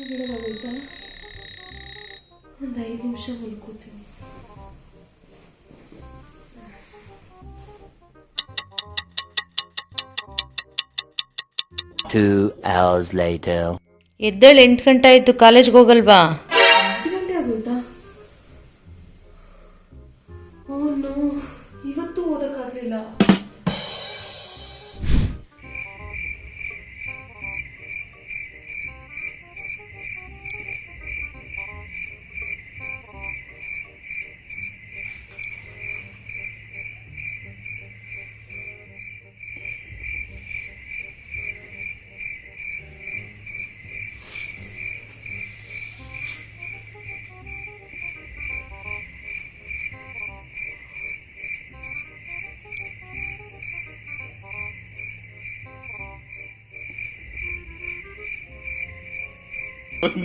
ಬಿಡೋದಾಗೋಯ್ತಾ? ಒಂದು 5 ನಿಮಿಷ ಮಲ್ಕೋತೀನಿ. ಎದ್ದೇಳು, 8 ಗಂಟೆ ಆಯ್ತು, ಕಾಲೇಜ್ಗೆ ಹೋಗಲ್ವಾ? 8 ಗಂಟೆ ಆಗೋಯ್ತಾ? ಓ, ಇವತ್ತು ಓದಕ್ಕಾಗ್ಲಿಲ್ಲ.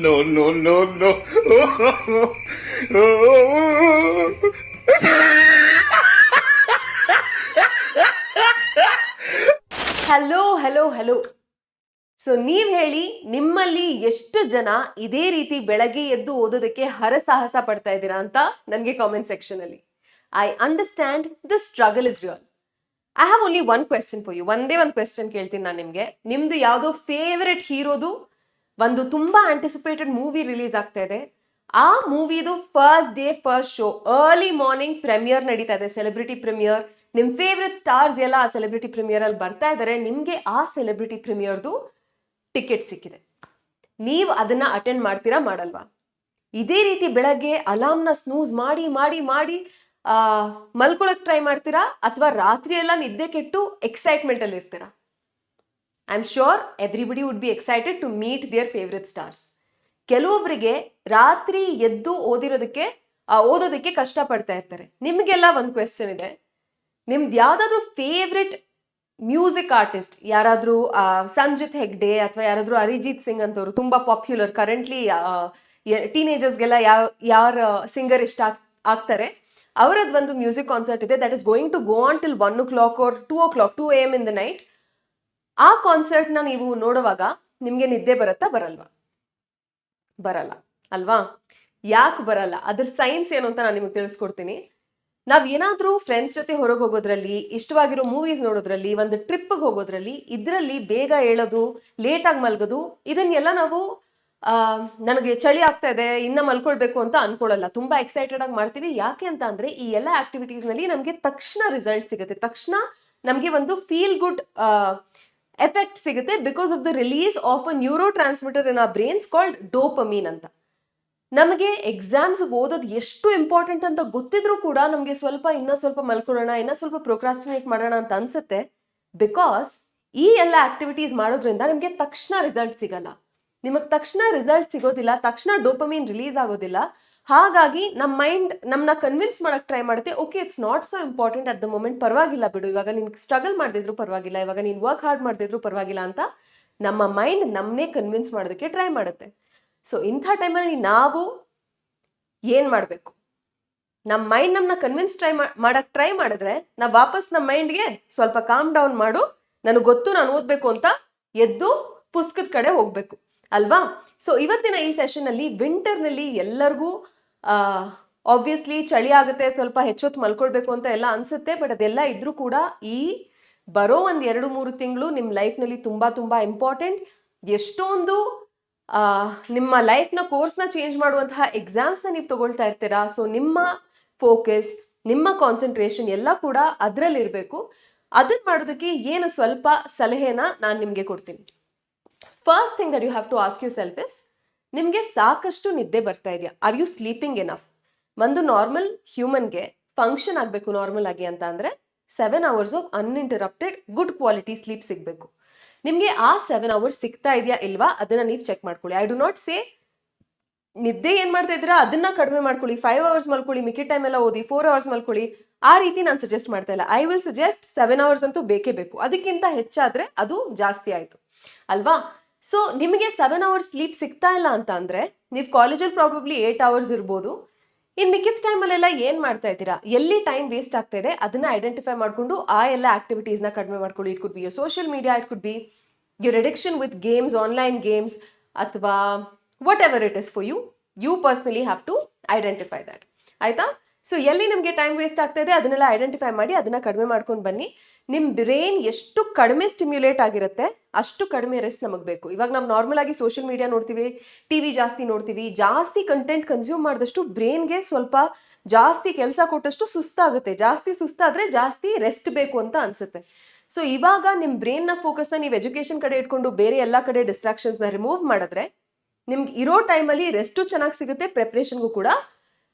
No, no, no, no. Hello. So ನೀವ್ ಹೇಳಿ, ನಿಮ್ಮಲ್ಲಿ ಎಷ್ಟು ಜನ ಇದೇ ರೀತಿ ಬೆಳಗ್ಗೆ ಎದ್ದು ಓದೋದಕ್ಕೆ ಹರಸಾಹಸ ಪಡ್ತಾ ಇದ್ದೀರಾ ಅಂತ ನನಗೆ ಕಾಮೆಂಟ್ ಸೆಕ್ಷನ್ ಅಲ್ಲಿ. I understand the struggle is real. I have only one question for you. ಒಂದೇ ಒಂದು ಕ್ವೆಶ್ಚನ್ ಕೇಳ್ತೀನಿ ನಾನು ನಿಮ್ಗೆ. ನಿಮ್ದು ಯಾವ್ದೋ ಫೇವರೆಟ್ ಹೀರೋದು ಒಂದು ತುಂಬಾ ಆಂಟಿಸಿಪೇಟೆಡ್ ಮೂವಿ ರಿಲೀಸ್ ಆಗ್ತಾ ಇದೆ. ಆ ಮೂವಿದು first day first show early morning premiere ನಡೀತಾ ಇದೆ, ಸೆಲೆಬ್ರಿಟಿ ಪ್ರೀಮಿಯರ್. ನಿಮ್ ಫೇವ್ರೆಟ್ ಸ್ಟಾರ್ಸ್ ಎಲ್ಲ ಆ ಸೆಲೆಬ್ರಿಟಿ ಪ್ರೀಮಿಯರ್ ಅಲ್ಲಿ ಬರ್ತಾ ಇದಾರೆ. ನಿಮ್ಗೆ ಆ ಸೆಲೆಬ್ರಿಟಿ ಪ್ರೀಮಿಯರ್ದು ಟಿಕೆಟ್ ಸಿಕ್ಕಿದೆ. ನೀವು ಅದನ್ನ ಅಟೆಂಡ್ ಮಾಡ್ತೀರಾ, ಮಾಡಲ್ವಾ? ಇದೇ ರೀತಿ ಬೆಳಗ್ಗೆ ಅಲಾರ್ಮ್ನ ಸ್ನೂಸ್ ಮಾಡಿ ಮಾಡಿ ಮಾಡಿ ಮಲ್ಕೊಳಕ್ ಟ್ರೈ ಮಾಡ್ತೀರಾ, ಅಥವಾ ರಾತ್ರಿ ಎಲ್ಲ ನಿದ್ದೆ ಕೆಟ್ಟು ಎಕ್ಸೈಟ್ಮೆಂಟ್ ಅಲ್ಲಿ ಇರ್ತೀರಾ? I am sure everybody would be excited to meet their favourite stars. ಕೆಲವೊಬ್ಬರಿಗೆ ರಾತ್ರಿ ಎದ್ದು ಓದೋದಕ್ಕೆ ಕಷ್ಟ ಪಡ್ತಾ ಇರ್ತಾರೆ. ನಿಮ್ಗೆಲ್ಲ ಒಂದು ಕ್ವೆಶ್ಚನ್ ಇದೆ. ನಿಮ್ದು ಯಾವ್ದಾದ್ರು ಫೇವ್ರೆಟ್ ಮ್ಯೂಸಿಕ್ ಆರ್ಟಿಸ್ಟ್ ಯಾರಾದ್ರೂ, ಸಂಜಿತ್ ಹೆಗ್ಡೆ ಅಥವಾ ಯಾರಾದ್ರೂ ಅರಿಜಿತ್ ಸಿಂಗ್ ಅಂತವ್ರು ತುಂಬಾ ಪಾಪ್ಯುಲರ್ ಕರೆಂಟ್ಲಿ, ಟೀನೇಜರ್ಸ್ಗೆಲ್ಲ ಯಾರ ಸಿಂಗರ್ ಇಷ್ಟ ಆಗ್ತಾರೆ, ಅವರದ್ದು ಒಂದು ಮ್ಯೂಸಿಕ್ ಕಾನ್ಸರ್ಟ್ ಇದೆ. That is going to go on till 1 o'clock or 2 AM in the night. ಆ ಕಾನ್ಸರ್ಟ್ನ ನೀವು ನೋಡುವಾಗ ನಿಮ್ಗೆ ನಿದ್ದೆ ಬರುತ್ತಾ, ಬರಲ್ಲ ಅಲ್ವಾ? ಯಾಕೆ ಬರಲ್ಲ? ಅದ್ರ ಸೈನ್ಸ್ ಏನು ಅಂತ ನಾನು ನಿಮಗೆ ತಿಳಿಸ್ಕೊಡ್ತೀನಿ. ನಾವ್ ಏನಾದ್ರೂ ಫ್ರೆಂಡ್ಸ್ ಜೊತೆ ಹೊರಗೆ ಹೋಗೋದ್ರಲ್ಲಿ, ಇಷ್ಟವಾಗಿರೋ ಮೂವೀಸ್ ನೋಡೋದ್ರಲ್ಲಿ, ಒಂದು ಟ್ರಿಪ್ಗೆ ಹೋಗೋದ್ರಲ್ಲಿ, ಇದರಲ್ಲಿ ಬೇಗ ಹೇಳೋದು, ಲೇಟ್ ಆಗಿ ಮಲ್ಗೋದು, ಇದನ್ನೆಲ್ಲ ನಾವು ನನಗೆ ಚಳಿ ಆಗ್ತಾ ಇದೆ ಇನ್ನ ಮಲ್ಕೊಳ್ಬೇಕು ಅಂತ ಅನ್ಕೊಳ್ಳಲ್ಲ. ತುಂಬಾ ಎಕ್ಸೈಟೆಡ್ ಆಗಿ ಮಾಡ್ತೀವಿ. ಯಾಕೆ ಅಂತ ಅಂದ್ರೆ ಈ ಎಲ್ಲ ಆಕ್ಟಿವಿಟೀಸ್ ನಲ್ಲಿ ನಮ್ಗೆ ತಕ್ಷಣ ರಿಸಲ್ಟ್ ಸಿಗುತ್ತೆ, ತಕ್ಷಣ ನಮ್ಗೆ ಒಂದು ಫೀಲ್ ಗುಡ್ ಎಫೆಕ್ಟ್ ಸಿಗುತ್ತೆ, because of the release of a neurotransmitter in our brains called dopamine ಅಂತ. ನಮಗೆ ಎಕ್ಸಾಮ್ಸ್ ಓದೋದು ಎಷ್ಟು ಇಂಪಾರ್ಟೆಂಟ್ ಅಂತ ಗೊತ್ತಿದ್ರು ಕೂಡ ನಮಗೆ ಇನ್ನೂ ಸ್ವಲ್ಪ ಮಲ್ಕೊಳ್ಳೋಣ, ಇನ್ನೂ ಸ್ವಲ್ಪ ಪ್ರೊಕ್ರಾಸ್ಟಿನೇಟ್ ಮಾಡೋಣ ಅಂತ ಅನ್ಸುತ್ತೆ. ಬಿಕಾಸ್ ಈ ಎಲ್ಲ ಆಕ್ಟಿವಿಟೀಸ್ ಮಾಡೋದ್ರಿಂದ ನಿಮಗೆ ತಕ್ಷಣ ರಿಸಲ್ಟ್ ಸಿಗಲ್ಲ. ನಿಮಗೆ ತಕ್ಷಣ ರಿಸಲ್ಟ್ ಸಿಗೋದಿಲ್ಲ, ತಕ್ಷಣ ಡೋಪಮೀನ್ ರಿಲೀಸ್ ಆಗೋದಿಲ್ಲ. ಹಾಗಾಗಿ ನಮ್ಮ ಮೈಂಡ್ ನಮ್ಮನ್ನ ಕನ್ವಿನ್ಸ್ ಮಾಡಕ್ ಟ್ರೈ ಮಾಡುತ್ತೆ, okay it's not so important at the moment, ಪರವಾಗಿಲ್ಲ ಬಿಡು, ಇವಾಗ ನೀನು ಸ್ಟ್ರಗಲ್ ಮಾಡ್ದಿದ್ರು ಪರವಾಗಿಲ್ಲ, ಇವಾಗ ನೀನು ವರ್ಕ್ ಹಾರ್ಡ್ ಮಾಡ್ದಿದ್ರು ಪರವಾಗಿಲ್ಲ ಅಂತ ನಮ್ಮ ಮೈಂಡ್ ನಮ್ಮನ್ನೇ ಕನ್ವಿನ್ಸ್ ಮಾಡೋದಕ್ಕೆ ಟ್ರೈ ಮಾಡುತ್ತೆ. ಸೊ ಇಂಥ ಟೈಮಲ್ಲಿ ನಾವು ಏನ್ ಮಾಡಬೇಕು? ನಮ್ಮ ಮೈಂಡ್ ನಮ್ಮನ್ನ ಕನ್ವಿನ್ಸ್ ಮಾಡಕ್ ಟ್ರೈ ಮಾಡಿದ್ರೆ ನಾವು ವಾಪಸ್ ನಮ್ಮ ಮೈಂಡ್ಗೆ ಸ್ವಲ್ಪ ಕಾಮ್ ಡೌನ್ ಮಾಡು, ನನಗೆ ಗೊತ್ತು ನಾನು ಓದ್ಬೇಕು ಅಂತ ಎದ್ದು ಪುಸ್ತಕದ ಕಡೆ ಹೋಗ್ಬೇಕು ಅಲ್ವಾ? ಸೊ ಇವತ್ತಿನ ಈ ಸೆಷನ್ ಅಲ್ಲಿ ವಿಂಟರ್ ನಲ್ಲಿ ಎಲ್ಲರಿಗೂ ಆಬ್ವಿಯಸ್ಲಿ ಚಳಿ ಆಗುತ್ತೆ, ಸ್ವಲ್ಪ ಹೆಚ್ಚೊತ್ತು ಮಲ್ಕೊಳ್ಬೇಕು ಅಂತ ಎಲ್ಲ ಅನ್ಸುತ್ತೆ. ಬಟ್ ಅದೆಲ್ಲ ಇದ್ರೂ ಕೂಡ ಈ ಬರೋ 1-2-3 ತಿಂಗಳು ನಿಮ್ಮ ಲೈಫ್ನಲ್ಲಿ ತುಂಬಾ ತುಂಬಾ ಇಂಪಾರ್ಟೆಂಟ್. ಎಷ್ಟೊಂದು ನಿಮ್ಮ ಲೈಫ್ನ ಕೋರ್ಸ್ನ ಚೇಂಜ್ ಮಾಡುವಂತಹ ಎಕ್ಸಾಮ್ಸ್ನ ನೀವು ತಗೊಳ್ತಾ ಇರ್ತೀರಾ. ಸೊ ನಿಮ್ಮ ಫೋಕಸ್, ನಿಮ್ಮ ಕಾನ್ಸಂಟ್ರೇಷನ್ ಎಲ್ಲ ಕೂಡ ಅದರಲ್ಲಿರಬೇಕು. ಅದನ್ನ ಮಾಡೋದಕ್ಕೆ ಏನು ಸ್ವಲ್ಪ ಸಲಹೆನ ನಾನು ನಿಮಗೆ ಕೊಡ್ತೀನಿ. First thing that you have to ask yourself is, ನಿಮಗೆ ಸಾಕಷ್ಟು ನಿದ್ದೆ ಬರ್ತಾ ಇದೆಯಾ? Are you sleeping enough? ಒಂದು ನಾರ್ಮಲ್ ಹ್ಯೂಮನ್ಗೆ ಫಂಕ್ಷನ್ ಆಗಬೇಕು ನಾರ್ಮಲ್ ಆಗಿ ಅಂತ ಅಂದ್ರೆ 7 hours of uninterrupted good quality sleep ಸಿಗಬೇಕು. ನಿಮಗೆ ಆ 7 hours ಸಿಗ್ತಾ ಇದೆಯಾ ಇಲ್ವಾ ಅದನ್ನ ನೀವು ಚೆಕ್ ಮಾಡ್ಕೊಳ್ಳಿ. ಐ ಡು ನಾಟ್ ಸೇ ನಿದ್ದೆ ಏನ್ ಮಾಡ್ತಾ ಇದ್ದೀರಾ ಅದನ್ನ ಕಡಿಮೆ ಮಾಡ್ಕೊಳ್ಳಿ, 5 hours ಮಲ್ಕೊಳ್ಳಿ, ಮಿಕ್ಕಿ ಟೈಮ್ ಎಲ್ಲ ಓದಿ, 4 hours ಮಲ್ಕೊಳ್ಳಿ, ಆ ರೀತಿ ನಾನು ಸಜೆಸ್ಟ್ ಮಾಡ್ತಾ ಇಲ್ಲ. ಐ ವಿಲ್ ಸಜೆಸ್ಟ್ 7 hours ಅಂತೂ ಬೇಕೇ ಬೇಕು. ಅದಕ್ಕಿಂತ ಹೆಚ್ಚಾದ್ರೆ ಅದು ಜಾಸ್ತಿ ಆಯ್ತು ಅಲ್ವಾ? ಸೊ ನಿಮಗೆ 7 hours ಸ್ಲೀಪ್ ಸಿಗ್ತಾ ಇಲ್ಲ ಅಂತ ಅಂದ್ರೆ ನೀವು ಕಾಲೇಜಲ್ಲಿ ಪ್ರಾಬಬ್ಲಿ 8 hours ಇರ್ಬೋದು. ಇನ್ ಮಿಕ್ಕಿದ ಟೈಮಲ್ಲೆಲ್ಲ ಏನ್ ಮಾಡ್ತಾ ಇದ್ದೀರಾ, ಎಲ್ಲಿ ಟೈಮ್ ವೇಸ್ಟ್ ಆಗ್ತಾ ಇದೆ ಅದನ್ನ ಐಡೆಂಟಿಫೈ ಮಾಡ್ಕೊಂಡು ಆ ಎಲ್ಲ ಆಕ್ಟಿವಿಟೀಸ್ನ ಕಡಿಮೆ ಮಾಡ್ಕೊಳ್ಳಿ. It could be your social media, it could be your addiction with games, online games, ಅಥವಾ whatever it is for you, you personally have to identify that. ಆಯ್ತಾ? ಸೊ ಎಲ್ಲಿ ನಿಮಗೆ ಟೈಮ್ ವೇಸ್ಟ್ ಆಗ್ತಾ ಇದೆ ಅದನ್ನೆಲ್ಲ ಐಡೆಂಟಿಫೈ ಮಾಡಿ ಅದನ್ನ ಕಡಿಮೆ ಮಾಡ್ಕೊಂಡು ಬನ್ನಿ. ನಿಮ್ಮ ಬ್ರೈನ್ ಎಷ್ಟು ಕಡಿಮೆ ಸ್ಟಿಮ್ಯುಲೇಟ್ ಆಗಿರುತ್ತೆ ಅಷ್ಟು ಕಡಿಮೆ ರೆಸ್ಟ್ ನಮಗೆ ಬೇಕು. ಇವಾಗ ನಾವು ನಾರ್ಮಲ್ ಆಗಿ ಸೋಷಿಯಲ್ ಮೀಡಿಯಾ ನೋಡ್ತೀವಿ, ಟಿವಿ ಜಾಸ್ತಿ ನೋಡ್ತೀವಿ, ಜಾಸ್ತಿ ಕಂಟೆಂಟ್ ಕನ್ಸ್ಯೂಮ್ ಮಾಡಿದಷ್ಟು ಬ್ರೈನ್ಗೆ ಸ್ವಲ್ಪ ಜಾಸ್ತಿ ಕೆಲಸ ಕೊಟ್ಟಷ್ಟು ಸುಸ್ತಾಗುತ್ತೆ. ಜಾಸ್ತಿ ಸುಸ್ತಾದ್ರೆ ಜಾಸ್ತಿ ರೆಸ್ಟ್ ಬೇಕು ಅಂತ ಅನ್ಸುತ್ತೆ. ಸೊ ಇವಾಗ ನಿಮ್ಮ ಬ್ರೈನ್ನ ಫೋಕಸ್ನ ನೀವು ಎಜುಕೇಶನ್ ಕಡೆ ಇಟ್ಕೊಂಡು ಬೇರೆ ಎಲ್ಲ ಕಡೆ ಡಿಸ್ಟ್ರಾಕ್ಷನ್ಸ್ನ ರಿಮೂವ್ ಮಾಡಿದ್ರೆ ನಿಮ್ಗೆ ಇರೋ ಟೈಮಲ್ಲಿ ರೆಸ್ಟು ಚೆನ್ನಾಗಿ ಸಿಗುತ್ತೆ, ಪ್ರಿಪ್ರೇಷನ್ಗೂ ಕೂಡ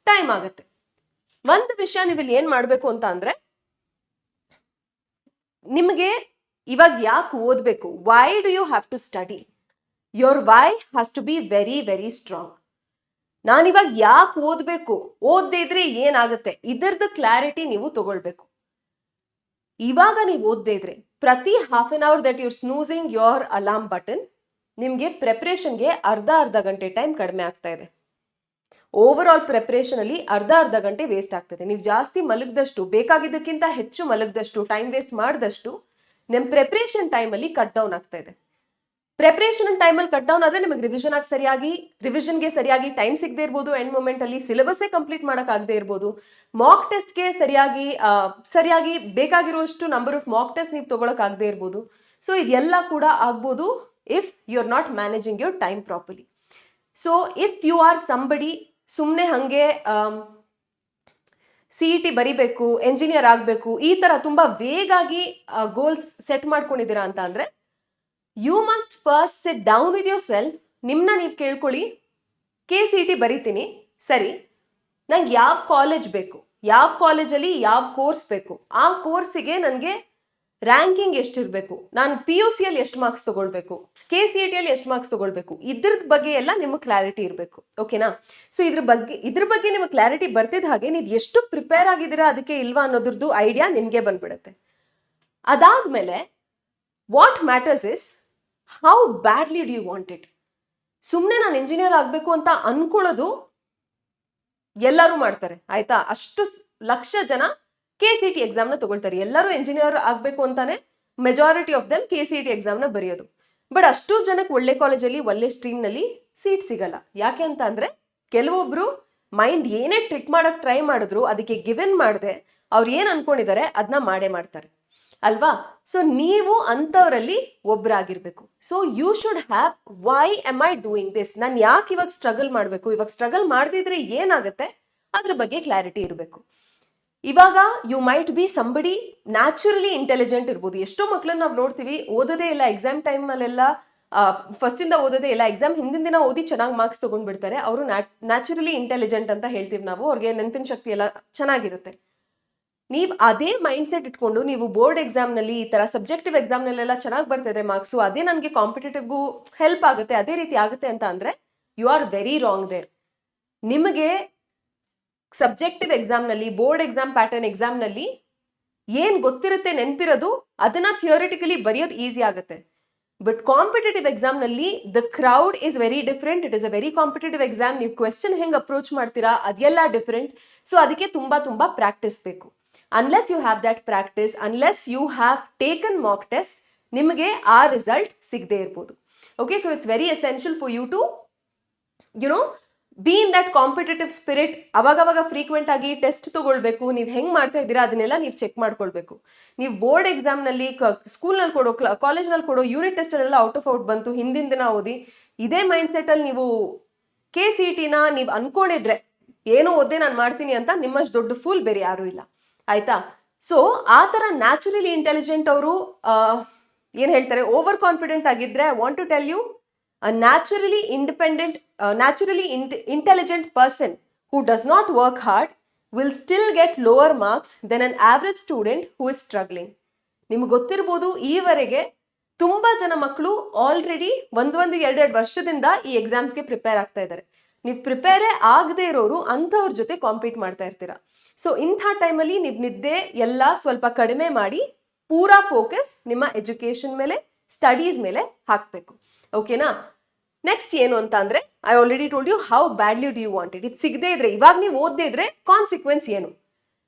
ಟೈಮ್ ಆಗುತ್ತೆ. ಒಂದು ವಿಷಯ ನೀವು ಇಲ್ಲಿ ಏನ್ ಮಾಡ್ಬೇಕು ಅಂತ ಅಂದ್ರೆ, ನಿಮಗೆ ಇವಾಗ ಯಾಕೆ ಓದ್ಬೇಕು, why do you have to study, your why has to be very very strong. ನಾನಿವಾಗ ಯಾಕೆ ಓದ್ಬೇಕು, ಓದದೇ ಇದ್ರೆ ಏನಾಗುತ್ತೆ, ಇದರದ ಕ್ಲಾರಿಟಿ ನೀವು ತಗೊಳ್ಬೇಕು. ಇವಾಗ ನೀವು ಓದದೇ ಇದ್ರೆ ಪ್ರತಿ half an hour that you're snoozing your alarm button, ನಿಮ್ಗೆ ಪ್ರಿಪ್ರೇಷನ್ಗೆ ಅರ್ಧ ಗಂಟೆ ಟೈಮ್ ಕಡಿಮೆ ಆಗ್ತಾ ಇದೆ. ಓವರ್ ಆಲ್ ಪ್ರಿಪ್ರೇಷನ್ ಅಲ್ಲಿ ಅರ್ಧ ಗಂಟೆ ವೇಸ್ಟ್ ಆಗ್ತದೆ. ನೀವು ಜಾಸ್ತಿ ಮಲಗದಷ್ಟು, ಬೇಕಾಗಿದ್ದಕ್ಕಿಂತ ಹೆಚ್ಚು ಮಲಗದಷ್ಟು, ಟೈಮ್ ವೇಸ್ಟ್ ಮಾಡಿದಷ್ಟು ನಿಮ್ಮ ಪ್ರಿಪ್ರೇಷನ್ ಟೈಮಲ್ಲಿ ಕಟ್ ಡೌನ್ ಆಗ್ತಾ ಇದೆ. ಪ್ರಿಪ್ರೇಷನ್ ಟೈಮಲ್ಲಿ ಕಟ್ ಡೌನ್ ಆದ್ರೆ ನಿಮಗೆ ರಿವಿಷನ್ಗೆ ಸರಿಯಾಗಿ ಟೈಮ್ ಸಿಗದೆ ಇರ್ಬೋದು, ಎಂಡ್ ಮೂಮೆಂಟ್ ಅಲ್ಲಿ ಸಿಲೆಬಸ್ಸೇ ಕಂಪ್ಲೀಟ್ ಆಗದೆ ಇರ್ಬೋದು, ಮಾಕ್ ಟೆಸ್ಟ್ಗೆ ಸರಿಯಾಗಿ ಬೇಕಾಗಿರುವಷ್ಟು ನಂಬರ್ ಆಫ್ ಮಾಕ್ ಟೆಸ್ಟ್ ನೀವು ತಗೊಳಕ್ಕಾಗದೆ ಇರ್ಬೋದು. ಸೊ ಇದೆಲ್ಲ ಕೂಡ ಆಗ್ಬೋದು if you are not managing your time properly. So if you are somebody ಸುಮ್ಮನೆ ಹಂಗೆ CET ಬರಿಬೇಕು, ಎಂಜಿನಿಯರ್ ಆಗಬೇಕು, ಈ ತರ ತುಂಬಾ ವೇಗಾಗಿ ಗೋಲ್ಸ್ ಸೆಟ್ ಮಾಡ್ಕೊಂಡಿದ್ದೀರಾ ಅಂತ ಅಂದ್ರೆ, you must first sit down with yourself. ನಿಮ್ನ ನೀವು ಕೇಳ್ಕೊಳ್ಳಿ, KCET ಬರಿತೀನಿ, ಸರಿ ನಂಗೆ ಯಾವ ಕಾಲೇಜ್ ಬೇಕು, ಯಾವ ಕಾಲೇಜಲ್ಲಿ ಯಾವ ಕೋರ್ಸ್ ಬೇಕು, ಆ ಕೋರ್ಸಿಗೆ ನನಗೆ ರ್ಯಾಂಕಿಂಗ್ ಎಷ್ಟಿರಬೇಕು, ನಾನು PUC ಅಲ್ಲಿ ಎಷ್ಟು ಮಾರ್ಕ್ಸ್ ತಗೊಳ್ಬೇಕು, KCET ಅಲ್ಲಿ ಎಷ್ಟು ಮಾರ್ಕ್ಸ್ ತಗೊಳ್ಬೇಕು, ಇದ್ರದ ಬಗ್ಗೆ ಎಲ್ಲ ನಿಮಗೆ ಕ್ಲಾರಿಟಿ ಇರಬೇಕು. ಓಕೆನಾ? ಸೊ ಇದ್ರ ಬಗ್ಗೆ ನಿಮಗೆ ಕ್ಲಾರಿಟಿ ಬರ್ತಿದ್ದ ಹಾಗೆ ನೀವು ಎಷ್ಟು ಪ್ರಿಪೇರ್ ಆಗಿದ್ದೀರಾ ಅದಕ್ಕೆ ಇಲ್ವಾ ಅನ್ನೋದ್ರದ್ದು ಐಡಿಯಾ ನಿಮಗೆ ಬಂದ್ಬಿಡುತ್ತೆ. ಅದಾದ್ಮೇಲೆ what matters is how badly do you want it. ಸುಮ್ಮನೆ ನಾನು ಇಂಜಿನಿಯರ್ ಆಗಬೇಕು ಅಂತ ಅನ್ಕೊಳ್ಳೋದು ಎಲ್ಲರೂ ಮಾಡ್ತಾರೆ, ಆಯ್ತಾ? ಅಷ್ಟು ಲಕ್ಷ ಜನ KCET ಎಕ್ಸಾಮ್ನ ತಗೊಳ್ತಾರೆ. ಎಲ್ಲರೂ ಎಂಜಿನಿಯರ್ ಆಗಬೇಕು ಅಂತಾನೆ ಮೆಜಾರಿಟಿ ಆಫ್ ದೆಮ್ KCET ಎಕ್ಸಾಮ್ನ ಬರೆಯೋದು. ಬಟ್ ಅಷ್ಟು ಜನಕ್ಕೆ ಒಳ್ಳೆ ಕಾಲೇಜಲ್ಲಿ ಒಳ್ಳೆ ಸ್ಟ್ರೀಮ್ನಲ್ಲಿ ಸೀಟ್ ಸಿಗಲ್ಲ. ಯಾಕೆ ಅಂತ ಅಂದ್ರೆ, ಕೆಲವೊಬ್ರು ಮೈಂಡ್ ಏನೇ ಟ್ರಿಕ್ ಮಾಡಕ್ ಟ್ರೈ ಮಾಡಿದ್ರು ಅದಕ್ಕೆ ಗಿವನ್ ಮಾಡದೆ ಅವ್ರು ಏನ್ ಅನ್ಕೊಂಡಿದ್ದಾರೆ ಅದನ್ನ ಮಾಡ್ತಾರೆ ಅಲ್ವಾ? ಸೊ ನೀವು ಅಂಥವರಲ್ಲಿ ಒಬ್ಬರಾಗಿರ್ಬೇಕು. So you should have why am I doing this, ನಾನು ಯಾಕೆ ಇವಾಗ ಸ್ಟ್ರಗಲ್ ಮಾಡಬೇಕು, ಇವಾಗ ಸ್ಟ್ರಗಲ್ ಮಾಡದಿದ್ರೆ ಏನಾಗುತ್ತೆ ಅದ್ರ ಬಗ್ಗೆ ಕ್ಲಾರಿಟಿ ಇರಬೇಕು. ಇವಾಗ you might be somebody naturally intelligent ಇರ್ಬೋದು. ಎಷ್ಟೋ ಮಕ್ಕಳನ್ನ ನಾವು ನೋಡ್ತೀವಿ, ಓದೋದೇ ಇಲ್ಲ, ಎಕ್ಸಾಮ್ ಟೈಮಲ್ಲೆಲ್ಲ ಫಸ್ಟ್ ಇಂದ ಓದೋದೇ ಇಲ್ಲ, ಎಕ್ಸಾಮ್ ಹಿಂದಿನ ದಿನ ಓದಿ ಚೆನ್ನಾಗಿ ಮಾರ್ಕ್ಸ್ ತಗೊಂಡ್ಬಿಡ್ತಾರೆ. ಅವರು ನ್ಯಾಚುರಲಿ ಇಂಟೆಲಿಜೆಂಟ್ ಅಂತ ಹೇಳ್ತೀವಿ ನಾವು, ಅವ್ರಿಗೆ ನೆನಪಿನ ಶಕ್ತಿ ಎಲ್ಲ ಚೆನ್ನಾಗಿರುತ್ತೆ. ನೀವು ಅದೇ ಮೈಂಡ್ ಸೆಟ್ ಇಟ್ಕೊಂಡು ನೀವು ಬೋರ್ಡ್ ಎಕ್ಸಾಮ್ನಲ್ಲಿ, ಈ ತರ ಸಬ್ಜೆಕ್ಟಿವ್ ಎಕ್ಸಾಮ್ನಲ್ಲೆಲ್ಲ ಚೆನ್ನಾಗಿ ಬರ್ತಿದೆ ಮಾರ್ಕ್ಸು, ಅದೇ ನನಗೆ ಕಾಂಪಿಟೇಟಿವ್ಗೂ ಹೆಲ್ಪ್ ಆಗುತ್ತೆ, ಅದೇ ರೀತಿ ಆಗುತ್ತೆ ಅಂತ ಅಂದ್ರೆ you are very wrong there. ನಿಮಗೆ ಸಬ್ಜೆಕ್ಟಿವ್ ಎಕ್ಸಾಮ್ನಲ್ಲಿ, ಬೋರ್ಡ್ ಎಕ್ಸಾಮ್, ಪ್ಯಾಟರ್ನ್ ಎಕ್ಸಾಮ್ನಲ್ಲಿ ಏನ್ ಗೊತ್ತಿರುತ್ತೆ, ನೆನಪಿರೋದು, ಅದನ್ನ ಥಿಯೋರಿಟಿಕಲಿ ಬರೆಯೋದು ಈಸಿ ಆಗುತ್ತೆ. ಬಟ್ ಕಾಂಪಿಟೇಟಿವ್ ಎಕ್ಸಾಮ್ನಲ್ಲಿ the crowd is very different. It is a very competitive exam. ನೀವು ಕ್ವೆಶ್ಚನ್ ಹೆಂಗೆ ಅಪ್ರೋಚ್ ಮಾಡ್ತೀರಾ ಅದೆಲ್ಲ ಡಿಫ್ರೆಂಟ್. ಸೊ ಅದಕ್ಕೆ ತುಂಬಾ ಪ್ರಾಕ್ಟೀಸ್ ಬೇಕು. Unless you have that practice, unless you have taken mock test, ನಿಮಗೆ ಆ ರಿಸಲ್ಟ್ ಸಿಗದೆ ಇರ್ಬೋದು. Okay, so it's very essential for you to be in that competitive spirit. ಅವಾಗವಾಗ ಫ್ರೀಕ್ವೆಂಟ್ ಆಗಿ ಟೆಸ್ಟ್ ತಗೊಳ್ಬೇಕು. ನೀವು ಹೆಂಗ್ ಮಾಡ್ತಾ ಇದ್ದೀರಾ ಅದನ್ನೆಲ್ಲ ನೀವು ಚೆಕ್ ಮಾಡ್ಕೊಳ್ಬೇಕು. ನೀವು ಬೋರ್ಡ್ ಎಕ್ಸಾಮ್ನಲ್ಲಿ, ಸ್ಕೂಲ್ನಲ್ಲಿ ಕೊಡೋ, ಕಾಲೇಜ್ನಲ್ಲಿ ಕೊಡೋ ಯೂನಿಟ್ ಟೆಸ್ಟ್ ಎಲ್ಲ ಔಟ್ ಆಫ್ ಔಟ್ ಬಂತು, ಹಿಂದಿನ ದಿನ ಓದಿ, ಇದೇ ಮೈಂಡ್ ಸೆಟ್ ಅಲ್ಲಿ ನೀವು KCETನ ನೀವು ಅನ್ಕೊಂಡಿದ್ರೆ ಏನೋ ಓದ್ದೆ ನಾನು ಮಾಡ್ತೀನಿ ಅಂತ, ನಿಮ್ಮಷ್ಟು ದೊಡ್ಡ ಫೂಲ್ ಬೇರೆ ಯಾರು ಇಲ್ಲ, ಆಯ್ತಾ? ಸೊ ಆ ತರ ನ್ಯಾಚುರಲಿ ಇಂಟೆಲಿಜೆಂಟ್ ಅವರು ಏನ್ ಹೇಳ್ತಾರೆ, ಓವರ್ ಕಾನ್ಫಿಡೆಂಟ್ ಆಗಿದ್ರೆ, I want to tell you, a naturally intelligent person who does not work hard will still get lower marks than an average student who is struggling. ನಿಮ್ಗೆ ಗೊತ್ತಿರ್ಬೋದು, ಈವರೆಗೆ ತುಂಬಾ ಜನ ಮಕ್ಕಳು ಆಲ್ರೆಡಿ ಎರಡು ವರ್ಷದಿಂದ ಈ ಎಕ್ಸಾಮ್ಸ್ಗೆ ಪ್ರಿಪೇರ್ ಆಗ್ತಾ ಇದ್ದಾರೆ. ನೀವು ಪ್ರಿಪೇರೇ ಆಗದೆ ಇರೋರು ಅಂಥವ್ರ ಜೊತೆ ಕಾಂಪೀಟ್ ಮಾಡ್ತಾ ಇರ್ತೀರಾ. ಸೊ ಇಂಥ ಟೈಮಲ್ಲಿ ನೀವು ನಿದ್ದೆ ಎಲ್ಲ ಸ್ವಲ್ಪ ಕಡಿಮೆ ಮಾಡಿ ಪೂರಾ ಫೋಕಸ್ ನಿಮ್ಮ ಎಜುಕೇಶನ್ ಮೇಲೆ, ಸ್ಟಡೀಸ್ ಮೇಲೆ ಹಾಕಬೇಕು. ಓಕೆನಾ? ನೆಕ್ಸ್ಟ್ ಏನು ಅಂತ ಅಂದ್ರೆ, I already told you how badly do you want it. ಇದು ಸಿಗದೆ ಇದ್ರೆ, ಇವಾಗ ನೀವು ಓದದೇ ಇದ್ರೆ ಕಾನ್ಸಿಕ್ವೆನ್ಸ್ ಏನು?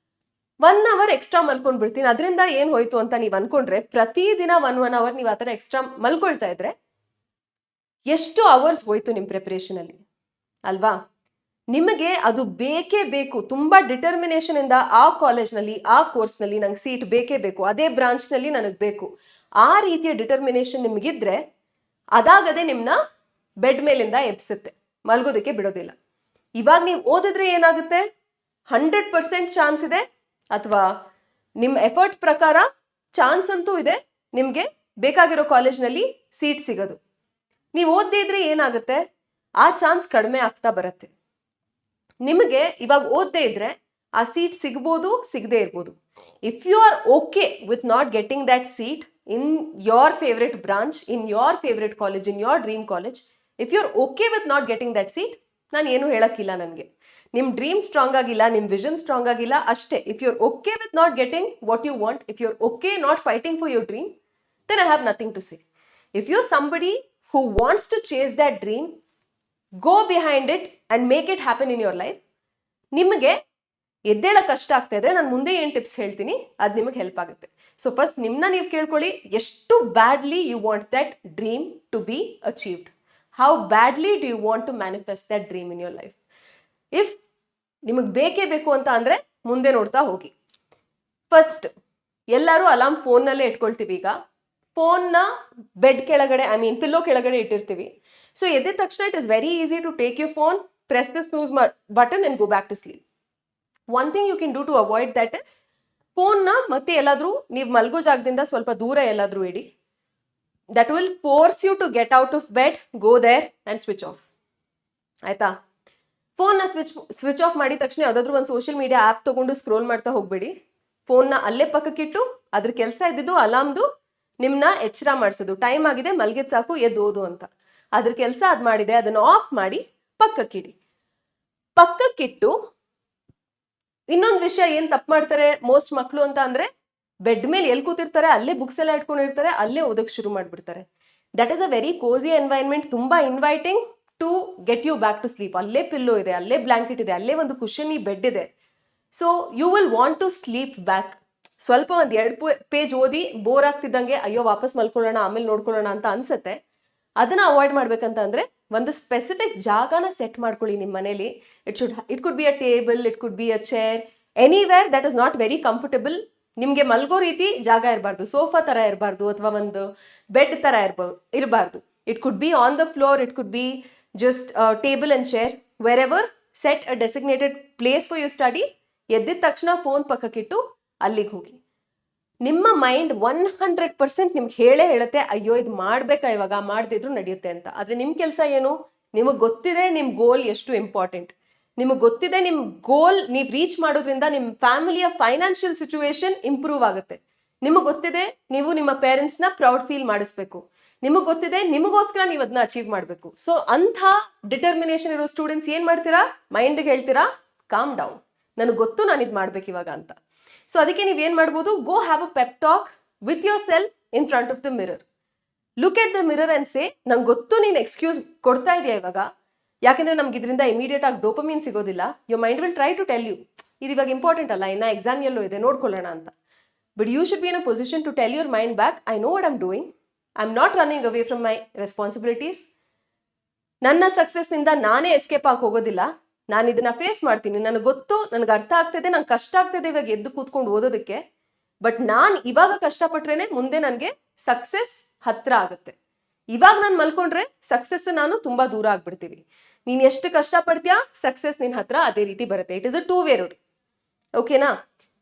1 hour ಎಕ್ಸ್ಟ್ರಾ ಮಲ್ಕೊಂಡ್ ಬಿಡ್ತೀನಿ, ಅದರಿಂದ ಏನ್ ಹೋಯ್ತು ಅಂತ ನೀವು ಅನ್ಕೊಂಡ್ರೆ, ಪ್ರತಿದಿನ 1 hour ನೀವು ಆತರ ಎಕ್ಸ್ಟ್ರಾ ಮಲ್ಕೊಳ್ತಾ ಇದ್ರೆ ಎಷ್ಟು ಅವರ್ಸ್ ಹೋಯ್ತು ನಿಮ್ಮ ಪ್ರಿಪರೇಷನಲ್ಲಿ ಅಲ್ವಾ? ನಿಮಗೆ ಅದು ಬೇಕೇ ಬೇಕು, ತುಂಬ ಡಿಟರ್ಮಿನೇಷನ್ ಇಂದ ಆ ಕಾಲೇಜ್ನಲ್ಲಿ ಆ ಕೋರ್ಸ್ನಲ್ಲಿ ನಂಗೆ ಸೀಟ್ ಬೇಕೇ ಬೇಕು, ಅದೇ ಬ್ರಾಂಚ್ನಲ್ಲಿ ನನಗೆ ಬೇಕು, ಆ ರೀತಿಯ ಡಿಟರ್ಮಿನೇಷನ್ ನಿಮಗಿದ್ರೆ ಅದಾಗದೆ ನಿಮ್ಮನ್ನ ಬೆಡ್ ಮೇಲಿಂದ ಎಬ್ಸುತ್ತೆ, ಮಲ್ಗೋದಕ್ಕೆ ಬಿಡೋದಿಲ್ಲ. ಇವಾಗ ನೀವು ಓದಿದ್ರೆ ಏನಾಗುತ್ತೆ, 100% ಚಾನ್ಸ್ ಇದೆ, ಅಥವಾ ನಿಮ್ಮ ಎಫರ್ಟ್ ಪ್ರಕಾರ ಚಾನ್ಸ್ ಅಂತೂ ಇದೆ ನಿಮಗೆ ಬೇಕಾಗಿರೋ ಕಾಲೇಜ್ನಲ್ಲಿ ಸೀಟ್ ಸಿಗೋದು. ನೀವು ಓದದೇ ಇದ್ರೆ ಏನಾಗುತ್ತೆ, ಆ ಚಾನ್ಸ್ ಕಡಿಮೆ ಆಗ್ತಾ ಬರುತ್ತೆ. ನಿಮಗೆ ಇವಾಗ ಓದದೇ ಇದ್ರೆ ಆ ಸೀಟ್ ಸಿಗ್ಬೋದು, ಸಿಗದೆ ಇರ್ಬೋದು. If you are okay with not getting that seat in your favourite branch, in your favourite college, in your dream college, if you are okay with not getting that seat, ನಾನು ಏನು ಹೇಳಕ್ಕಿಲ್ಲ. ನನಗೆ ನಿಮ್ಮ dream strong ಆಗಿಲ್ಲ, ನಿಮ್ಮ vision strong ಆಗಿಲ್ಲ ಅಷ್ಟೇ. If you are okay with not getting what you want, if you are okay not fighting for your dream, then I have nothing to say. If you're somebody who wants to chase that dream, go behind it and make it happen in your life. ನಿಮಗೆ ಎದ್ದೇಳ ಕಷ್ಟ ಆಗ್ತಾ ಇದ್ರೆ ನಾನು ಮುಂದೆ ಏನು tips ಹೇಳ್ತೀನಿ ಅದು ನಿಮಗೆ ಹೆಲ್ಪ್ ಆಗುತ್ತೆ. ಸೊ ಫಸ್ಟ್ ನಿಮ್ಮನ್ನ ನೀವು ಕೇಳ್ಕೊಳ್ಳಿ, ಎಷ್ಟು badly you want that dream to be achieved. How badly do you want to manifest that dream in your life. If ನಿಮಗೆ ಬೇಕೇ ಬೇಕು ಅಂತ ಅಂದರೆ ಮುಂದೆ ನೋಡ್ತಾ ಹೋಗಿ. ಫಸ್ಟ್ ಎಲ್ಲರೂ ಅಲಾರ್ಮ್ ಫೋನ್ನಲ್ಲೇ ಇಟ್ಕೊಳ್ತೀವಿ. ಈಗ ಫೋನ್ನ ಬೆಡ್ ಕೆಳಗಡೆ, ಪಿಲ್ಲೋ ಕೆಳಗಡೆ ಇಟ್ಟಿರ್ತೀವಿ. ಸೊ ಎದ್ದ ತಕ್ಷಣ it is very easy to take you phone, press the snooze button and go back to sleep. One thing you can do to avoid that is, ಫೋನ್ನ ಮತ್ತೆ ಎಲ್ಲಾದರೂ ನೀವು ಮಲ್ಗೋ ಜಾಗದಿಂದ ಸ್ವಲ್ಪ ದೂರ ಎಲ್ಲಾದರೂ ಇಡಿ. That will force you to get out of bed, go there and switch off. ಆಯ್ತಾ? ಫೋನ್ನ ಸ್ವಿಚ್ ಆಫ್ ಮಾಡಿದ ತಕ್ಷಣ ಯಾವುದಾದ್ರೂ ಒಂದು ಸೋಷಿಯಲ್ ಮೀಡಿಯಾ ಆ್ಯಪ್ ತೊಗೊಂಡು ಸ್ಕ್ರೋಲ್ ಮಾಡ್ತಾ ಹೋಗಬೇಡಿ. ಫೋನ್ನ ಅಲ್ಲೇ ಪಕ್ಕಕ್ಕಿಟ್ಟು ಅದ್ರ ಕೆಲಸ ಇದ್ದಿದ್ದು ಅಲಾರ್ಮ್ದು ನಿಮ್ಮನ್ನ ಎಚ್ಚರ ಮಾಡಿಸೋದು, ಟೈಮ್ ಆಗಿದೆ ಮಲ್ಗಿದ್ ಸಾಕು ಎದ್ದು ಓದು ಅಂತ. ಅದ್ರ ಕೆಲಸ ಅದು ಮಾಡಿದೆ, ಅದನ್ನು ಆಫ್ ಮಾಡಿ ಪಕ್ಕಕ್ಕಿಡಿ. ಪಕ್ಕಕ್ಕಿಟ್ಟು ಇನ್ನೊಂದು ವಿಷಯ ಏನು ತಪ್ಪು ಮಾಡ್ತಾರೆ ಮೋಸ್ಟ್ ಮಕ್ಕಳು ಅಂತ ಅಂದರೆ, ಬೆಡ್ ಮೇಲೆ ಎಲ್ಲಿ ಕೂತಿರ್ತಾರೆ ಅಲ್ಲೇ ಬುಕ್ಸ್ ಎಲ್ಲ ಇಟ್ಕೊಂಡಿರ್ತಾರೆ, ಅಲ್ಲೇ ಓದಕ್ಕೆ ಶುರು ಮಾಡಿಬಿಡ್ತಾರೆ. That is a very cosy environment, ತುಂಬ inviting to get you back to sleep. ಅಲ್ಲೇ ಪಿಲ್ಲೋ ಇದೆ, ಅಲ್ಲೇ ಬ್ಲಾಂಕೆಟ್ ಇದೆ, ಅಲ್ಲೇ ಒಂದು ಕುಷನ್ ಬೆಡ್ ಇದೆ. So you will want to sleep back. ಸ್ವಲ್ಪ ಒಂದು 2 ಪೇಜ್ ಓದಿ ಬೋರ್ ಆಗ್ತಿದ್ದಂಗೆ ಅಯ್ಯೋ ವಾಪಸ್ ಮಲ್ಕೊಳ್ಳೋಣ ಆಮೇಲೆ ನೋಡ್ಕೊಳ್ಳೋಣ ಅಂತ ಅನ್ಸುತ್ತೆ. ಅದನ್ನ ಅವಾಯ್ಡ್ ಮಾಡ್ಬೇಕಂತ ಅಂದ್ರೆ ಒಂದು ಸ್ಪೆಸಿಫಿಕ್ ಜಾಗನ ಸೆಟ್ ಮಾಡ್ಕೊಳ್ಳಿ ನಿಮ್ಮ ಮನೇಲಿ. It could be a table, it could be a chair, anywhere that is not very comfortable. ನಿಮಗೆ ಮಲ್ಗೋ ರೀತಿ ಜಾಗ ಇರಬಾರ್ದು, ಸೋಫಾ ತರ ಇರಬಾರ್ದು, ಅಥವಾ ಒಂದು ಬೆಡ್ ತರ ಇರಬಾರ್ದು. It could be on the floor, it could be just table and chair, wherever set a designated place for you study. ಎದ್ದಿದ ತಕ್ಷಣ ಫೋನ್ ಪಕ್ಕಕ್ಕಿಟ್ಟು ಅಲ್ಲಿಗೆ ಹೋಗಿ. ನಿಮ್ಮ ಮೈಂಡ್ 100% ನಿಮ್ಗೆ ಹೇಳುತ್ತೆ ಅಯ್ಯೋ ಇದು ಮಾಡ್ಬೇಕಾ, ಇವಾಗ ಮಾಡದಿದ್ರು ನಡೆಯುತ್ತೆ ಅಂತ. ಆದ್ರೆ ನಿಮ್ ಕೆಲಸ ಏನು, ನಿಮಗೆ ಗೊತ್ತಿದೆ ನಿಮ್ ಗೋಲ್ ಎಷ್ಟು ಇಂಪಾರ್ಟೆಂಟ್, ನಿಮಗೆ ಗೊತ್ತಿದೆ ನಿಮ್ ಗೋಲ್ ನೀವು ರೀಚ್ ಮಾಡೋದ್ರಿಂದ ನಿಮ್ಮ ಫ್ಯಾಮಿಲಿಯ ಫೈನಾನ್ಷಿಯಲ್ ಸಿಚುವೇಶನ್ ಇಂಪ್ರೂವ್ ಆಗುತ್ತೆ. ನಿಮಗೆ ಗೊತ್ತಿದೆ ನೀವು ನಿಮ್ಮ ಪೇರೆಂಟ್ಸ್ನ ಪ್ರೌಡ್ ಫೀಲ್ ಮಾಡಿಸ್ಬೇಕು, ನಿಮಗೆ ಗೊತ್ತಿದೆ ನಿಮಗೋಸ್ಕರ ನೀವು ಅದನ್ನ ಅಚೀವ್ ಮಾಡಬೇಕು. ಸೊ ಅಂಥ ಡಿಟರ್ಮಿನೇಷನ್ ಇರೋ ಸ್ಟೂಡೆಂಟ್ಸ್ ಏನ್ ಮಾಡ್ತೀರಾ, ಮೈಂಡ್ಗೆ ಹೇಳ್ತೀರಾ ಕಾಮ್ ಡೌನ್, ನನಗೆ ಗೊತ್ತು ನಾನು ಇದು ಮಾಡ್ಬೇಕು ಇವಾಗ ಅಂತ. ಸೊ ಅದಕ್ಕೆ ನೀವೇನ್ ಮಾಡ್ಬೋದು, go have a pep talk with yourself in front of the mirror. Look at the mirror and say, ನಂಗೆ ಗೊತ್ತು ನೀನು ಎಕ್ಸ್ಕ್ಯೂಸ್ ಕೊಡ್ತಾ ಇದೆಯಾ ಇವಾಗ, ಯಾಕೆಂದ್ರೆ ನಮ್ಗೆ ಇದರಿಂದ ಇಮಿಡಿಯೇಟ್ ಆಗಿ ಡೋಪಮೀನ್ ಸಿಗೋದಿಲ್ಲ. Your mind will try to tell you ಇದು ಇವಾಗ ಇಂಪಾರ್ಟೆಂಟ್ ಅಲ್ಲ, ಇನ್ನ ಎಕ್ಸಾಮ್ ಎಲ್ಲೋ ಇದೆ ನೋಡ್ಕೊಳ್ಳೋಣ ಅಂತ. But you should be in a position to tell your mind back, I know what I'm doing, I am not running away from my responsibilities. ನನ್ನ ಸಕ್ಸಸ್ನಿಂದ ನಾನೇ ಎಸ್ಕೇಪ್ ಆಗಿ ಹೋಗೋದಿಲ್ಲ, ನಾನು ಇದನ್ನ ಫೇಸ್ ಮಾಡ್ತೀನಿ, ನನಗೆ ಗೊತ್ತು, ನನಗೆ ಅರ್ಥ ಆಗ್ತಿದೆ, ನಂಗೆ ಕಷ್ಟ ಆಗ್ತಿದೆ ಇವಾಗ ಎದ್ದು ಕೂತ್ಕೊಂಡು ಓದೋದಕ್ಕೆ. ಬಟ್ ನಾನು ಇವಾಗ ಕಷ್ಟಪಟ್ರೇನೆ ಮುಂದೆ ನನಗೆ ಸಕ್ಸಸ್ ಹತ್ರ ಆಗುತ್ತೆ. ಇವಾಗ ನಾನು ಮಲ್ಕೊಂಡ್ರೆ ಸಕ್ಸಸ್ ನಾನು ತುಂಬಾ ದೂರ ಆಗ್ಬಿಡ್ತೀವಿ. ನೀನು ಎಷ್ಟು ಕಷ್ಟಪಡ್ತೀಯಾ ಸಕ್ಸಸ್ ನಿನ್ನ ಹತ್ರ ಅದೇ ರೀತಿ ಬರುತ್ತೆ. It is a 2-way road. ಓಕೆನಾ?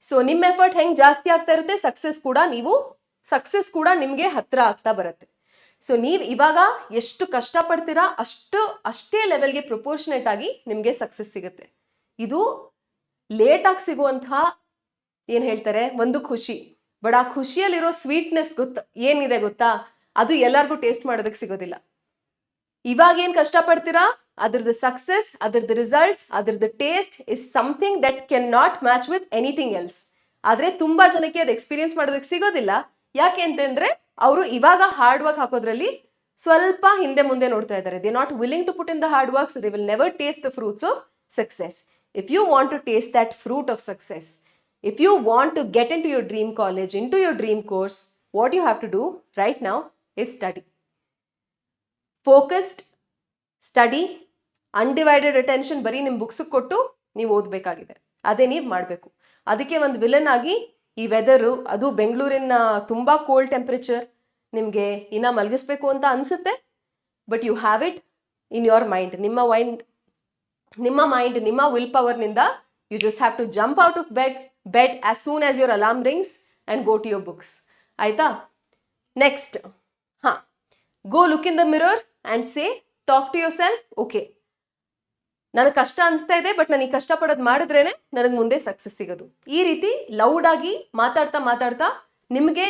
ಸೊ ನಿಮ್ಮ ಎಫರ್ಟ್ ಹೆಂಗ್ ಜಾಸ್ತಿ ಆಗ್ತಾ ಇರುತ್ತೆ, ಸಕ್ಸಸ್ ಕೂಡ ನಿಮ್ಗೆ ಹತ್ರ ಆಗ್ತಾ ಬರುತ್ತೆ. ಸೊ ನೀವು ಇವಾಗ ಎಷ್ಟು ಕಷ್ಟಪಡ್ತೀರಾ ಅಷ್ಟೇ ಲೆವೆಲ್ಗೆ ಪ್ರಪೋರ್ಷನೇಟ್ ಆಗಿ ನಿಮಗೆ ಸಕ್ಸಸ್ ಸಿಗುತ್ತೆ. ಇದು ಲೇಟಾಗಿ ಸಿಗುವಂತಹ ಏನ್ ಹೇಳ್ತಾರೆ ಒಂದು ಖುಷಿ, ಬಟ್ ಆ ಖುಷಿಯಲ್ಲಿರೋ ಸ್ವೀಟ್ನೆಸ್ ಏನಿದೆ ಗೊತ್ತಾ, ಅದು ಎಲ್ಲರಿಗೂ ಟೇಸ್ಟ್ ಮಾಡೋದಕ್ಕೆ ಸಿಗೋದಿಲ್ಲ. ಇವಾಗ ಏನ್ ಕಷ್ಟಪಡ್ತೀರಾ ಅದ್ರದ್ದು ಸಕ್ಸಸ್, ಅದ್ರದ್ದು ರಿಸಲ್ಟ್ಸ್, ಅದ್ರದ್ದು taste is something that can not match with anything else. ಆದ್ರೆ ತುಂಬಾ ಜನಕ್ಕೆ ಅದು ಎಕ್ಸ್ಪೀರಿಯನ್ಸ್ ಮಾಡೋದಕ್ಕೆ ಸಿಗೋದಿಲ್ಲ. ಯಾಕೆ ಅಂತಂದ್ರೆ ಅವರು ಇವಾಗ ಹಾರ್ಡ್ ವರ್ಕ್ ಹಾಕೋದ್ರಲ್ಲಿ ಸ್ವಲ್ಪ ಹಿಂದೆ ಮುಂದೆ ನೋಡ್ತಾ ಇದ್ದಾರೆ. They not willing to put in the hard work, so they will never taste the fruits of success. If you want to taste that fruit of success, if you want to get into your dream college, into your dream course, what you have to do right now is study. Focused study, undivided attention ಬರೀ ನಿಮ್ಮ ಬುಕ್ಸಿಗೆ ಕೊಟ್ಟು ನೀವು ಓದಬೇಕಾಗಿದೆ. ಅದೇ ನೀವು ಮಾಡಬೇಕು. ಅದಕ್ಕೆ ಒಂದು villain ಆಗಿ ಈ ವೆದರು, ಅದು ಬೆಂಗಳೂರಿನ ತುಂಬ ಕೋಲ್ಡ್ ಟೆಂಪ್ರೇಚರ್, ನಿಮಗೆ ಇನ್ನ ಮಲಗಿಸ್ಬೇಕು ಅಂತ ಅನಿಸುತ್ತೆ. But you have it in your mind. ನಿಮ್ಮ ಮೈಂಡ್, ನಿಮ್ಮ ವಿಲ್ ಪವರ್ನಿಂದ you just have to jump out of bed as soon as your alarm rings and go to your books. ಆಯ್ತಾ? Next, go look in the mirror and say, talk to yourself, okay, ನನಗೆ ಕಷ್ಟ ಅನಿಸ್ತಾ ಇದೆ, but ನಾನು ಈ ಕಷ್ಟಪಡೋದು ಮಾಡಿದ್ರೇನೆ ನನಗೆ ಮುಂದೆ success ಸಿಗೋದು. ಈ ರೀತಿ ಲೌಡ್ ಆಗಿ ಮಾತಾಡ್ತಾ ನಿಮಗೆ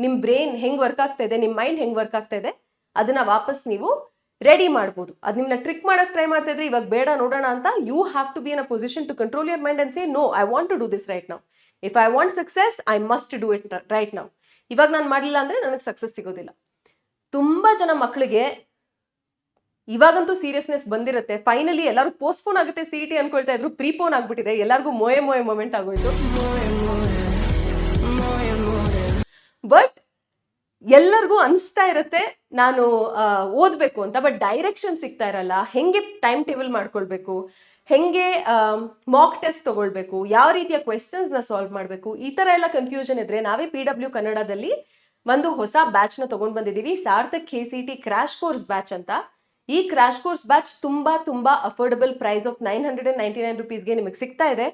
ನಿಮ್ಮ ಬ್ರೈನ್ ಹೆಂಗೆ ವರ್ಕ್ ಆಗ್ತಾ ಇದೆ, ನಿಮ್ಮ ಮೈಂಡ್ ಹೆಂಗೆ ವರ್ಕ್ ಆಗ್ತಾ ಇದೆ, ಅದನ್ನ ವಾಪಸ್ ನೀವು ರೆಡಿ ಮಾಡ್ಬೋದು. ಅದು ನಿಮ್ಮನ್ನ ಟ್ರಿಕ್ ಮಾಡೋಕೆ ಟ್ರೈ ಮಾಡ್ತಾ ಇದ್ರೆ ಇವಾಗ ಬೇಡ ನೋಡೋಣ ಅಂತ, you have to be in a position to control your mind and say no, I want to do this right now. If I want success, I must do it right now. ಇವಾಗ ನಾನು ಮಾಡಲಿಲ್ಲ ಅಂದ್ರೆ ನನಗೆ success ಸಿಗೋದಿಲ್ಲ. ತುಂಬಾ ಜನ ಮಕ್ಕಳಿಗೆ ಇವಾಗಂತೂ ಸೀರಿಯಸ್ನೆಸ್ ಬಂದಿರುತ್ತೆ. ಫೈನಲಿ ಎಲ್ಲರೂ ಪೋಸ್ಟ್ಪೋನ್ ಆಗುತ್ತೆ CET ಅನ್ಕೊಳ್ತಾ ಇದ್ರು, ಪ್ರೀಪೋನ್ ಆಗ್ಬಿಟ್ಟಿದೆ. ಎಲ್ಲರಿಗೂ ಮೋಯೆ ಮೊಮೆಂಟ್ ಆಗೋಯ್ತು. ಬಟ್ ಎಲ್ಲರಿಗೂ ಅನಿಸ್ತಾ ಇರುತ್ತೆ ನಾನು ಓದಬೇಕು ಅಂತ, ಬಟ್ ಡೈರೆಕ್ಷನ್ ಸಿಗ್ತಾ ಇರಲ್ಲ. ಹೆಂಗೆ ಟೈಮ್ ಟೇಬಲ್ ಮಾಡ್ಕೊಳ್ಬೇಕು, ಹೆಂಗೆ ಮಾಕ್ ಟೆಸ್ಟ್ ತಗೊಳ್ಬೇಕು, ಯಾವ ರೀತಿಯ ಕ್ವೆಶನ್ಸ್ನ ಸಾಲ್ವ್ ಮಾಡಬೇಕು, ಈ ಥರ ಎಲ್ಲ ಕನ್ಫ್ಯೂಷನ್ ಇದ್ರೆ ನಾವೇ PW ಕನ್ನಡದಲ್ಲಿ ಒಂದು ಹೊಸ ಬ್ಯಾಚ್ನ ತಗೊಂಡು ಬಂದಿದ್ದೀವಿ, Sarthak KCET crash course batch ಅಂತ. ಈ ಕ್ರಾಶ್ ಕೋರ್ಸ್ ಬ್ಯಾಚ್ ತುಂಬಾ ಅಫೋರ್ಡಬಲ್ ಪ್ರೈಸ್ ಆಫ್ 999 ರುಪೀಸ್ಗೆ ನಿಮಗೆ ಸಿಗ್ತಾ ಇದೆ.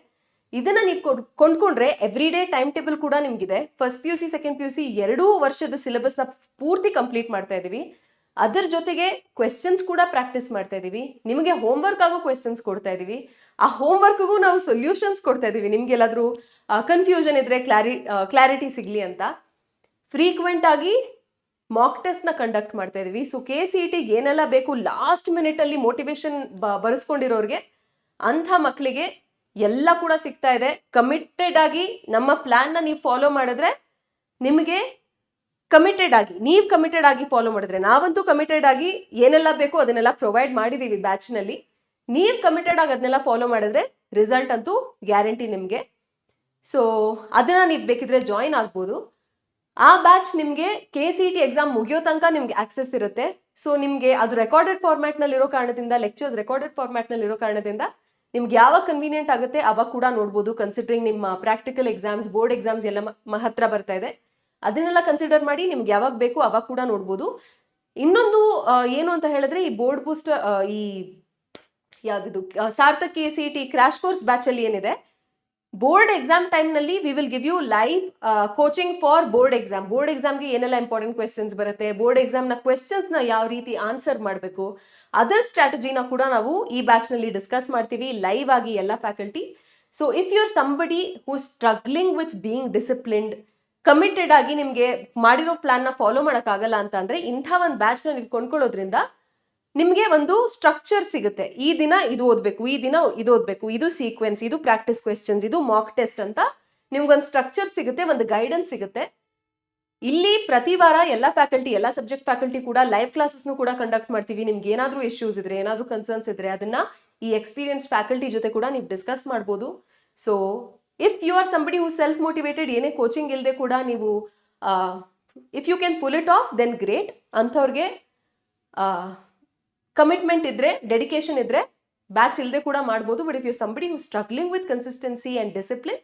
ಇದನ್ನ ನೀವು ಕೊಂಡ್ಕೊಂಡ್ರೆ ಎವ್ರಿ ಡೇ ಟೈಮ್ ಟೇಬಲ್ ಕೂಡ ನಿಮ್ಗಿದೆ. ಫಸ್ಟ್ PUC ಸೆಕೆಂಡ್ PUC 2 ವರ್ಷದ ಸಿಲೆಬಸ್ನ ಪೂರ್ತಿ ಕಂಪ್ಲೀಟ್ ಮಾಡ್ತಾ ಇದೀವಿ. ಅದರ ಜೊತೆಗೆ ಕ್ವೆಶ್ಚನ್ಸ್ ಕೂಡ ಪ್ರಾಕ್ಟೀಸ್ ಮಾಡ್ತಾ ಇದೀವಿ. ನಿಮಗೆ ಹೋಮ್ವರ್ಕ್ ಆಗೋ ಕ್ವೆಶ್ಚನ್ಸ್ ಕೊಡ್ತಾ ಇದೀವಿ. ಆ ಹೋಮ್ವರ್ಕ್ಗೂ ನಾವು ಸೊಲ್ಯೂಷನ್ಸ್ ಕೊಡ್ತಾ ಇದೀವಿ. ನಿಮ್ಗೆ ಎಲ್ಲಾದ್ರೂ ಕನ್ಫ್ಯೂಷನ್ ಇದ್ರೆ ಕ್ಲಾರಿಟಿ ಸಿಗ್ಲಿ ಅಂತ. ಫ್ರೀಕ್ವೆಂಟ್ ಆಗಿ ಮಾಕ್ ಟೆಸ್ಟ್ ನ ಕಂಡಕ್ಟ್ ಮಾಡ್ತಾ ಇದೀವಿ. ಸೊ KCET ಏನೆಲ್ಲ ಬೇಕು ಲಾಸ್ಟ್ ಮಿನಿಟ್ ಅಲ್ಲಿ ಮೋಟಿವೇಶನ್ ಬರೆಸ್ಕೊಂಡಿರೋರ್ಗೆ, ಅಂಥ ಮಕ್ಕಳಿಗೆ ಎಲ್ಲ ಕೂಡ ಸಿಗ್ತಾ ಇದೆ. ಕಮಿಟೆಡ್ ಆಗಿ ನಮ್ಮ ಪ್ಲಾನ್ ನ ನೀವು ಫಾಲೋ ಮಾಡಿದ್ರೆ, ನಿಮಗೆ ನೀವು ಕಮಿಟೆಡ್ ಆಗಿ ಫಾಲೋ ಮಾಡಿದ್ರೆ, ನಾವಂತೂ ಕಮಿಟೆಡ್ ಆಗಿ ಏನೆಲ್ಲ ಬೇಕು ಅದನ್ನೆಲ್ಲ ಪ್ರೊವೈಡ್ ಮಾಡಿದೀವಿ ಬ್ಯಾಚ್ ನಲ್ಲಿ. ನೀವು ಕಮಿಟೆಡ್ ಆಗಿ ಅದನ್ನೆಲ್ಲ ಫಾಲೋ ಮಾಡಿದ್ರೆ ರಿಸಲ್ಟ್ ಅಂತೂ ಗ್ಯಾರಂಟಿ ನಿಮ್ಗೆ. ಸೊ ಅದನ್ನ ನೀವು ಬೇಕಿದ್ರೆ ಜಾಯಿನ್ ಆಗ್ಬೋದು. ಆ ಬ್ಯಾಚ್ ನಿಮ್ಗೆ KCET ಎಕ್ಸಾಮ್ ಮುಗಿಯೋ ತನಕ ನಿಮ್ಗೆ ಆಕ್ಸೆಸ್ ಇರುತ್ತೆ. ಸೊ ನಿಮ್ಗೆ ಅದು ರೆಕಾರ್ಡೆಡ್ ಫಾರ್ಮ್ಯಾಟ್ ನಲ್ಲಿ ಇರೋ ಕಾರಣದಿಂದ, ಲೆಕ್ಚರ್ಸ್ ರೆಕಾರ್ಡೆಡ್ ಫಾರ್ಮ್ಯಾಟ್ ನಲ್ಲಿ ಇರೋ ಕಾರಣದಿಂದ ನಿಮ್ಗೆ ಯಾವಾಗ ಕನ್ವೀನಿಯಂಟ್ ಆಗುತ್ತೆ ಅವಾಗ ಕೂಡ ನೋಡ್ಬೋದು. ಕನ್ಸಿಡರಿಂಗ್ ನಿಮ್ಮ ಪ್ರಾಕ್ಟಿಕಲ್ ಎಕ್ಸಾಮ್ಸ್, ಬೋರ್ಡ್ ಎಕ್ಸಾಮ್ಸ್ ಎಲ್ಲ ಹತ್ರ ಬರ್ತಾ ಇದೆ, ಅದನ್ನೆಲ್ಲ ಕನ್ಸಿಡರ್ ಮಾಡಿ ನಿಮ್ಗೆ ಯಾವಾಗ ಬೇಕು ಅವಾಗ ಕೂಡ ನೋಡ್ಬೋದು. ಇನ್ನೊಂದು ಏನು ಅಂತ ಹೇಳಿದ್ರೆ, ಈ ಬೋರ್ಡ್ ಬೂಸ್ಟರ್, ಈ ಯಾವ್ದು Sarthak KCET crash course batch ಅಲ್ಲಿ ಏನಿದೆ, ಬೋರ್ಡ್ ಎಕ್ಸಾಮ್ ಟೈಮ್ ನಲ್ಲಿ we will give you live coaching for board exam. Board ಎಕ್ಸಾಮ್ಗೆ ಏನೆಲ್ಲ ಇಂಪಾರ್ಟೆಂಟ್ ಕ್ವೆಶ್ಚನ್ಸ್ ಬರುತ್ತೆ, ಬೋರ್ಡ್ ಎಕ್ಸಾಮ್ ನ ಕ್ವೆಶ್ಚನ್ಸ್ ನ ಯಾವ ರೀತಿ ಆನ್ಸರ್ ಮಾಡಬೇಕು, ಅದರ್ ಸ್ಟ್ರಾಟಜಿನ ಕೂಡ ನಾವು ಈ ಬ್ಯಾಚ್ ನಲ್ಲಿ ಡಿಸ್ಕಸ್ ಮಾಡ್ತೀವಿ ಲೈವ್ ಆಗಿ ಎಲ್ಲ faculty. So if you are somebody who struggling with being disciplined, committed ಆಗಿ ನಿಮ್ಗೆ ಮಾಡಿರೋ ಪ್ಲಾನ್ ನ ಫಾಲೋ ಮಾಡಕ್ಕಾಗಲ್ಲ ಅಂತ ಅಂದ್ರೆ, ಇಂಥ ಒಂದು ಬ್ಯಾಚ್ ನ ನೀವು ಕೊಂಡ್ಕೊಳ್ಳೋದ್ರಿಂದ ನಿಮ್ಗೆ ಒಂದು ಸ್ಟ್ರಕ್ಚರ್ ಸಿಗುತ್ತೆ. ಈ ದಿನ ಇದು ಓದ್ಬೇಕು, ಈ ದಿನ ಇದು ಓದ್ಬೇಕು, ಇದು ಸೀಕ್ವೆನ್ಸ್, ಇದು ಪ್ರಾಕ್ಟೀಸ್ ಕ್ವೆಶ್ಚನ್ಸ್, ಇದು ಮಾಕ್ ಟೆಸ್ಟ್ ಅಂತ ನಿಮ್ಗೊಂದು ಸ್ಟ್ರಕ್ಚರ್ ಸಿಗುತ್ತೆ, ಒಂದು ಗೈಡೆನ್ಸ್ ಸಿಗುತ್ತೆ. ಇಲ್ಲಿ ಪ್ರತಿ ವಾರ ಎಲ್ಲ ಫ್ಯಾಕಲ್ಟಿ, ಎಲ್ಲ ಸಬ್ಜೆಕ್ಟ್ ಫ್ಯಾಕಲ್ಟಿ ಕೂಡ ಲೈವ್ ಕ್ಲಾಸಸ್ನು ಕೂಡ ಕಂಡಕ್ಟ್ ಮಾಡ್ತೀವಿ. ನಿಮ್ಗೆ ಏನಾದ್ರೂ ಇಶ್ಯೂಸ್ ಇದ್ರೆ, ಏನಾದ್ರೂ ಕನ್ಸರ್ನ್ಸ್ ಇದ್ರೆ ಅದನ್ನ ಈ ಎಕ್ಸ್ಪೀರಿಯನ್ಸ್ ಫ್ಯಾಕಲ್ಟಿ ಜೊತೆ ಕೂಡ ನೀವು ಡಿಸ್ಕಸ್ ಮಾಡ್ಬೋದು. So if you are somebody who self motivated, ಏನೇ ಕೋಚಿಂಗ್ ಇಲ್ಲದೆ ಕೂಡ ನೀವು if you can pull it off then great. ಅಂಥವ್ರಿಗೆ ಕಮಿಟ್ಮೆಂಟ್ ಇದ್ರೆ, ಡೆಡಿಕೇಶನ್ ಇದ್ರೆ ಬ್ಯಾಚ್ ಇಲ್ಲದೆ ಕೂಡ ಮಾಡ್ಬೋದು. But if you somebody who struggling with consistency and discipline,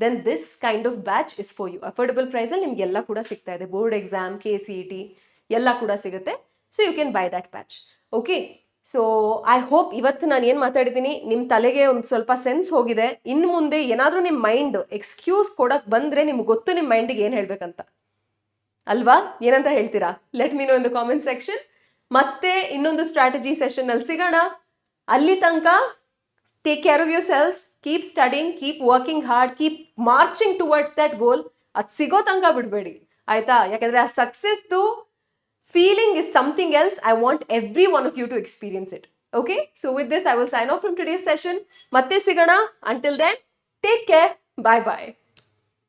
then this kind of batch is for you. Affordable price ಅಲ್ಲಿ ನಿಮ್ಗೆ ಎಲ್ಲ ಕೂಡ ಸಿಗ್ತಾ ಇದೆ. ಬೋರ್ಡ್ ಎಕ್ಸಾಮ್, KCET ಎಲ್ಲ ಕೂಡ ಸಿಗುತ್ತೆ. So you can buy that batch. Okay, so I hope ಇವತ್ತು ನಾನು ಏನು ಮಾತಾಡಿದ್ದೀನಿ ನಿಮ್ಮ ತಲೆಗೆ ಒಂದು ಸ್ವಲ್ಪ ಸೆನ್ಸ್ ಹೋಗಿದೆ. ಇನ್ನು ಮುಂದೆ ಏನಾದರೂ ನಿಮ್ಮ ಮೈಂಡ್ ಎಕ್ಸ್ಕ್ಯೂಸ್ ಕೊಡಕ್ ಬಂದ್ರೆ ನಿಮ್ಗೆ ಗೊತ್ತು ನಿಮ್ಮ ಮೈಂಡಿಗೆ ಏನು ಹೇಳ್ಬೇಕಂತ ಅಲ್ವಾ? ಏನಂತ ಹೇಳ್ತೀರಾ? Let me know in the comment section. ಮತ್ತೆ ಇನ್ನೊಂದು ಸ್ಟ್ರಾಟಜಿ ಸೆಷನ್ ಅಲ್ಲಿ ಸಿಗೋಣ. ಅಲ್ಲಿ ತನಕ take care of yourselves, keep studying, keep working hard, keep marching towards that goal. ಅದು ಸಿಗೋ ತನಕ ಬಿಡಬೇಡಿ, ಆಯ್ತಾ? ಯಾಕಂದ್ರೆ ಆ ಸಕ್ಸೆಸ್ದು feeling is something else. I want every one of you to experience it. Okay, so with this I will sign off from today's session. Matte sigana. Until then, take care. Bye bye.